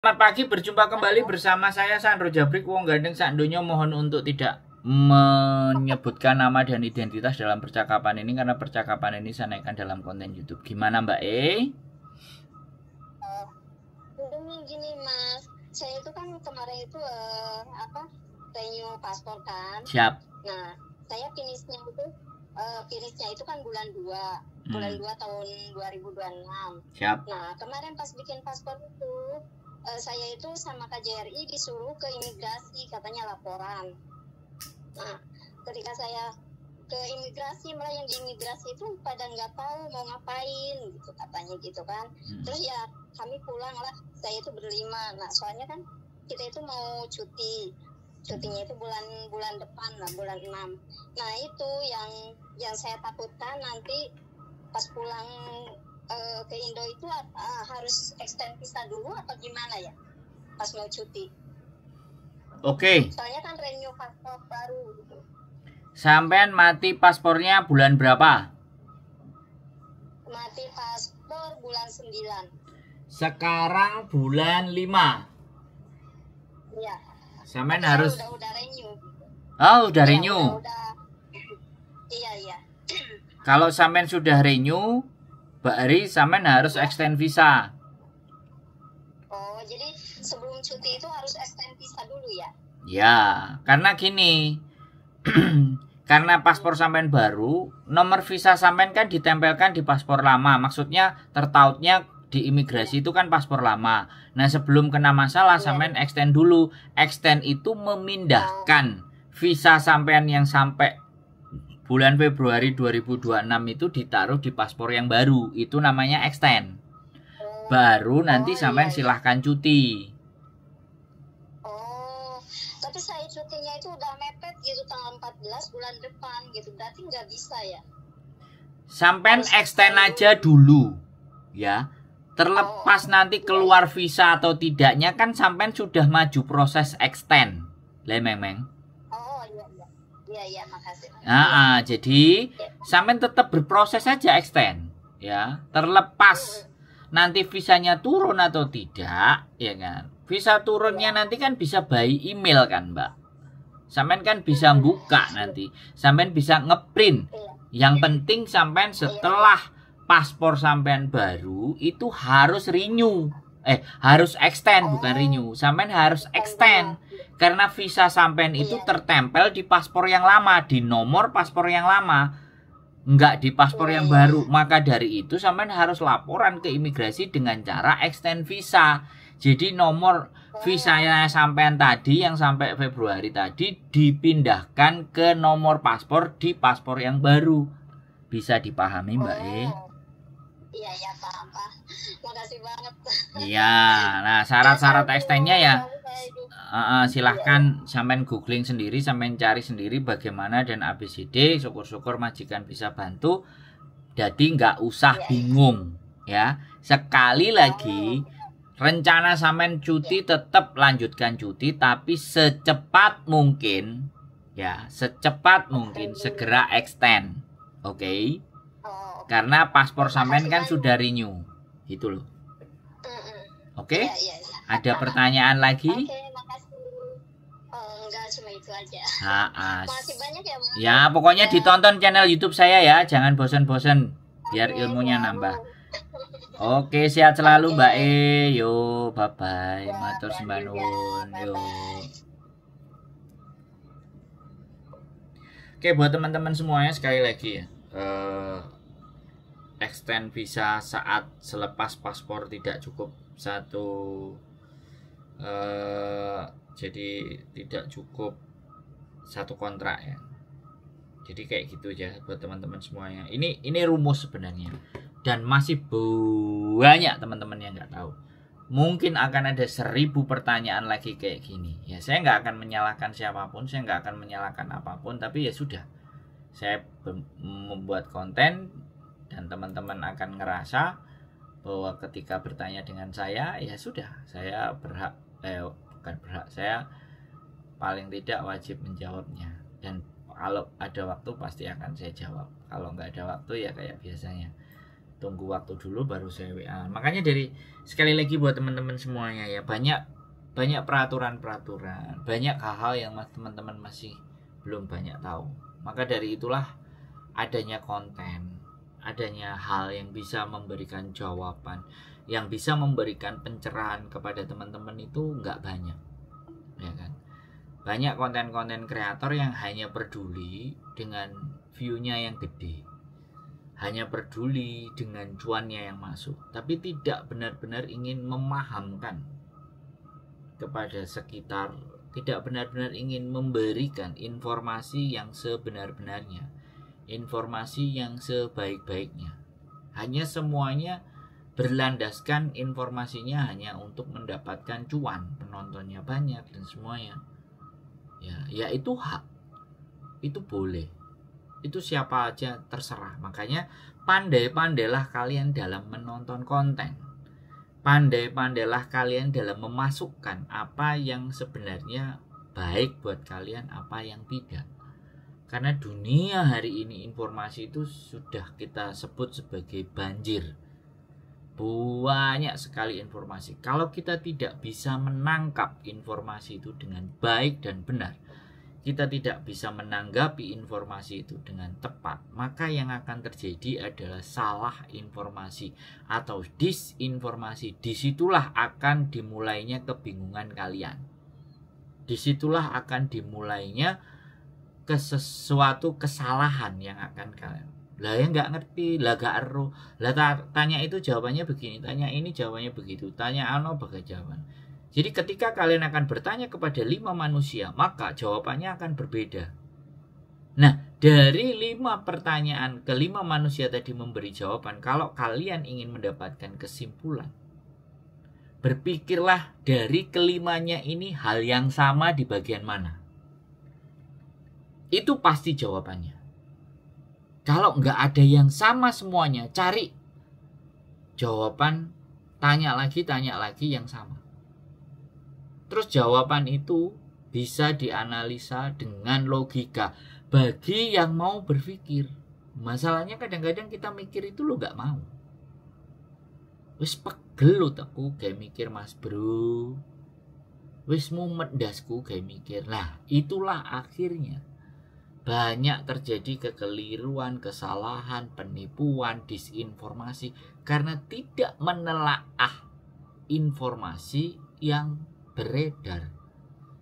Selamat pagi, berjumpa kembali bersama saya Sandro Jabrik Wong Gandeng Sakdonya. Mohon untuk tidak menyebutkan nama dan identitas dalam percakapan ini karena percakapan ini saya naikkan dalam konten YouTube. Gimana Mbak E? Gini Mas, saya itu kan kemarin itu renew paspor kan. Siap. Nah, saya finishnya itu kan bulan 2 tahun 2026. Siap. Nah, kemarin pas bikin paspor itu saya itu sama KJRI disuruh ke imigrasi, katanya laporan. Nah, ketika saya ke imigrasi, malah yang di imigrasi itu pada nggak tahu mau ngapain gitu, katanya gitu kan. Terus ya kami pulang lah, saya itu berlima. Nah, soalnya kan kita itu mau cutinya itu bulan depan lah, bulan 6. Nah, itu yang saya takutkan nanti pas pulang ke Indo itu harus extend visa dulu atau gimana ya pas mau cuti. Oke. Soalnya kan renew paspor baru gitu. Sampean mati paspornya bulan berapa? Mati paspor bulan 9. Sekarang bulan 5. Iya. Sampean harus udah renew. Oh, udah renew. Iya. Kalau sampean sudah renew, Mbak Ari, sampean harus extend visa. Oh, jadi sebelum cuti itu harus extend visa dulu ya? Ya, karena gini. Karena paspor sampean baru, nomor visa sampean kan ditempelkan di paspor lama. Maksudnya tertautnya di imigrasi itu kan paspor lama. Nah, sebelum kena masalah sampean extend dulu. Extend itu memindahkan visa sampean yang sampai bulan Februari 2026 itu ditaruh di paspor yang baru. Itu namanya extend. Baru nanti sampean silahkan cuti. Oh, tapi saya cutinya itu udah mepet gitu tanggal 14 bulan depan gitu. Berarti nggak bisa ya? Sampean extend aja dulu. Ya. Terlepas nanti keluar visa atau tidaknya kan sampean sudah maju proses extend. Lemeng-meng. Iya, makasih. Jadi sampean tetap berproses saja extend, ya. Terlepas nanti visanya turun atau tidak, ya kan. Visa turunnya nanti kan bisa by email kan, Mbak. Sampean kan bisa buka nanti. Sampean bisa ngeprint. Yang penting sampean setelah paspor sampean baru itu harus renew. Harus extend, bukan renew. Sampean harus extend. Karena visa sampean itu tertempel di paspor yang lama, di nomor paspor yang lama, enggak di paspor yang baru. Maka dari itu sampean harus laporan ke imigrasi dengan cara extend visa. Jadi nomor visanya sampean tadi yang sampai Februari tadi dipindahkan ke nomor paspor di paspor yang baru. Bisa dipahami, Mbak E? Iya, paham. Makasih banget. Iya, nah syarat-syarat extendnya ya. Silahkan sampean googling sendiri, sampean cari sendiri bagaimana dan ABCD. Syukur-syukur majikan bisa bantu. Jadi nggak usah bingung, ya. Sekali lagi, rencana sampean cuti tetap lanjutkan cuti, tapi secepat mungkin, ya, secepat mungkin segera extend, oke? Karena paspor sampean kan sudah renew, gitu loh. Oke? Ada pertanyaan lagi? Cuma itu aja. Makasih banyak ya, Mas. Ya, pokoknya ditonton channel YouTube saya ya, jangan bosan-bosan biar ilmunya nambah. Oke, sehat selalu Mbak E. Yo, bye-bye. Matur sembah nuwun. Yo. Oke, buat teman-teman semuanya sekali lagi ya. Extend visa saat selepas paspor tidak cukup jadi tidak cukup satu kontrak ya. Jadi kayak gitu aja buat teman-teman semuanya. Ini rumus sebenarnya. Dan masih banyak teman-teman yang nggak tahu. Mungkin akan ada 1000 pertanyaan lagi kayak gini. Ya saya nggak akan menyalahkan siapapun, saya nggak akan menyalahkan apapun. Tapi ya sudah. Saya membuat konten dan teman-teman akan ngerasa bahwa ketika bertanya dengan saya, ya sudah, saya saya paling tidak wajib menjawabnya. Dan kalau ada waktu pasti akan saya jawab. Kalau nggak ada waktu ya kayak biasanya. tunggu waktu dulu baru saya WA. Makanya sekali lagi buat teman-teman semuanya ya, banyak peraturan-peraturan, banyak hal-hal yang teman-teman masih belum banyak tahu. Maka dari itulah adanya konten, adanya hal yang bisa memberikan jawaban, yang bisa memberikan pencerahan kepada teman-teman itu nggak banyak, ya kan? Banyak konten-konten kreator yang hanya peduli dengan view-nya yang gede, hanya peduli dengan cuannya yang masuk, tapi tidak benar-benar ingin memahamkan kepada sekitar, tidak benar-benar ingin memberikan informasi yang sebenar-benarnya, informasi yang sebaik-baiknya. Hanya semuanya berlandaskan informasinya hanya untuk mendapatkan cuan, penontonnya banyak dan semuanya. Ya itu hak, itu boleh, itu siapa aja terserah. Makanya pandai-pandailah kalian dalam menonton konten, pandai-pandailah kalian dalam memasukkan apa yang sebenarnya baik buat kalian, apa yang tidak. Karena dunia hari ini informasi itu sudah kita sebut sebagai banjir. Banyak sekali informasi. Kalau kita tidak bisa menangkap informasi itu dengan baik dan benar, kita tidak bisa menanggapi informasi itu dengan tepat, maka yang akan terjadi adalah salah informasi atau disinformasi. Disitulah akan dimulainya kebingungan kalian. Disitulah akan dimulainya sesuatu kesalahan yang akan kalian. Lah ya nggak ngerti, lah gak ero. Lah tanya itu jawabannya begini, tanya ini jawabannya begitu, tanya ano bagai jawaban. Jadi ketika kalian akan bertanya kepada 5 manusia, maka jawabannya akan berbeda. Nah, dari 5 pertanyaan ke 5 manusia tadi memberi jawaban, kalau kalian ingin mendapatkan kesimpulan, berpikirlah dari kelimanya ini hal yang sama di bagian mana. Itu pasti jawabannya. Kalau nggak ada yang sama semuanya, cari jawaban, tanya lagi yang sama. Terus jawaban itu bisa dianalisa dengan logika bagi yang mau berpikir. Masalahnya kadang-kadang kita mikir itu lo nggak mau. Wis pegel lo aku kayak mikir mas bro. Wis mumet dasku kayak mikir. Nah itulah akhirnya banyak terjadi kekeliruan, kesalahan, penipuan, disinformasi karena tidak menelaah informasi yang beredar.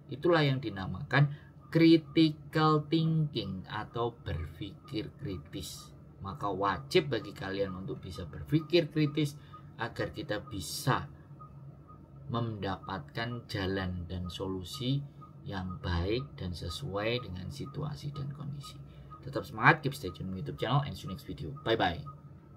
Itulah yang dinamakan critical thinking atau berpikir kritis. Maka wajib bagi kalian untuk bisa berpikir kritis agar kita bisa mendapatkan jalan dan solusi yang baik dan sesuai dengan situasi dan kondisi. Tetap semangat, keep stay tune YouTube channel and see you next video. Bye bye.